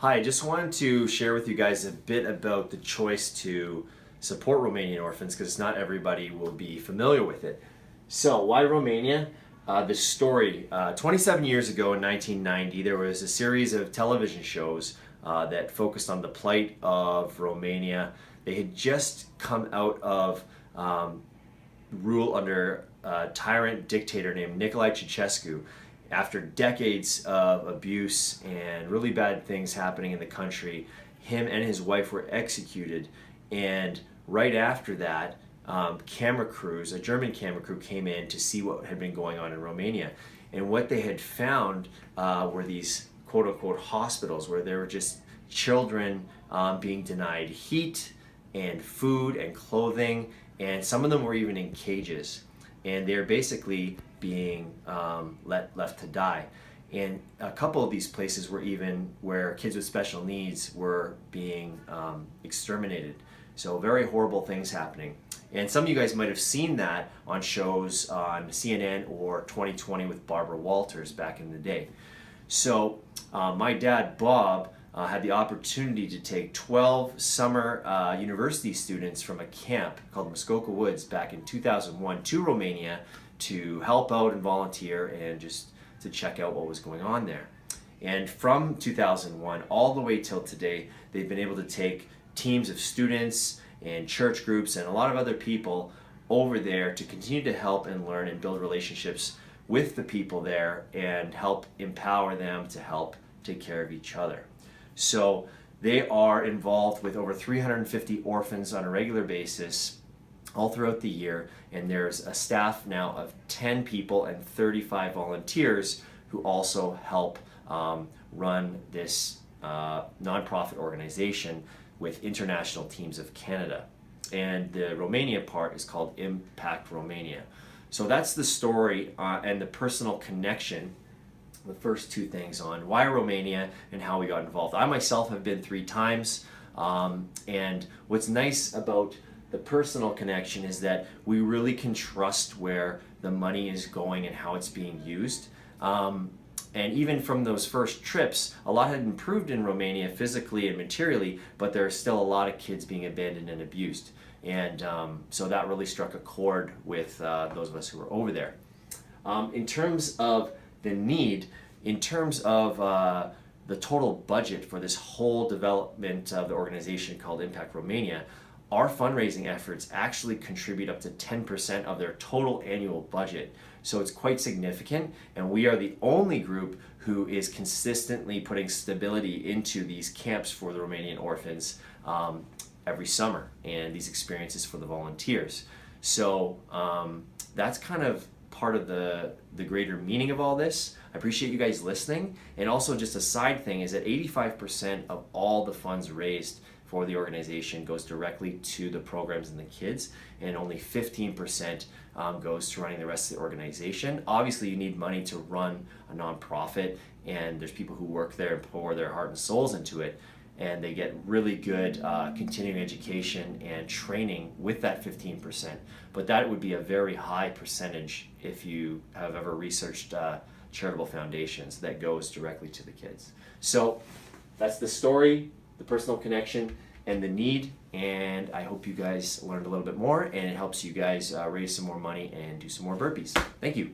Hi, I just wanted to share with you guys a bit about the choice to support Romanian orphans because not everybody will be familiar with it. So, why Romania? The story 27 years ago in 1990, there was a series of television shows that focused on the plight of Romania. They had just come out of rule under a tyrant dictator named Nicolae Ceausescu. After decades of abuse and really bad things happening in the country, him and his wife were executed. And right after that, camera crews, a German camera crew, came in to see what had been going on in Romania. And what they had found were these quote unquote hospitals where there were just children being denied heat and food and clothing, and some of them were even in cages. And they're basically being left to die. And a couple of these places were even where kids with special needs were being exterminated. So very horrible things happening. And some of you guys might have seen that on shows on CNN or 2020 with Barbara Walters back in the day. So my dad, Bob, had the opportunity to take 12 summer university students from a camp called Muskoka Woods back in 2001 to Romania to help out and volunteer and just to check out what was going on there. And from 2001 all the way till today, they've been able to take teams of students and church groups and a lot of other people over there to continue to help and learn and build relationships with the people there and help empower them to help take care of each other. So they are involved with over 350 orphans on a regular basis all throughout the year, and there's a staff now of 10 people and 35 volunteers who also help run this nonprofit organization with international teams of Canada. And the Romania part is called Impact Romania. So that's the story and the personal connection, the first two things on why Romania and how we got involved. I myself have been 3 times, and what's nice about the personal connection is that we really can trust where the money is going and how it's being used. And even from those first trips, a lot had improved in Romania physically and materially, but there are still a lot of kids being abandoned and abused. And so that really struck a chord with those of us who were over there. In terms of the need, in terms of the total budget for this whole development of the organization called Impact Romania, our fundraising efforts actually contribute up to 10% of their total annual budget. So it's quite significant, and we are the only group who is consistently putting stability into these camps for the Romanian orphans every summer, and these experiences for the volunteers. So that's kind of part of the greater meaning of all this. I appreciate you guys listening. And also just a side thing is that 85% of all the funds raised for the organization goes directly to the programs and the kids, and only 15% goes to running the rest of the organization. Obviously you need money to run a nonprofit, and there's people who work there and pour their heart and souls into it, and they get really good continuing education and training with that 15%. But that would be a very high percentage if you have ever researched charitable foundations that goes directly to the kids. So that's the story, the personal connection, and the need, and I hope you guys learned a little bit more and it helps you guys raise some more money and do some more burpees. Thank you.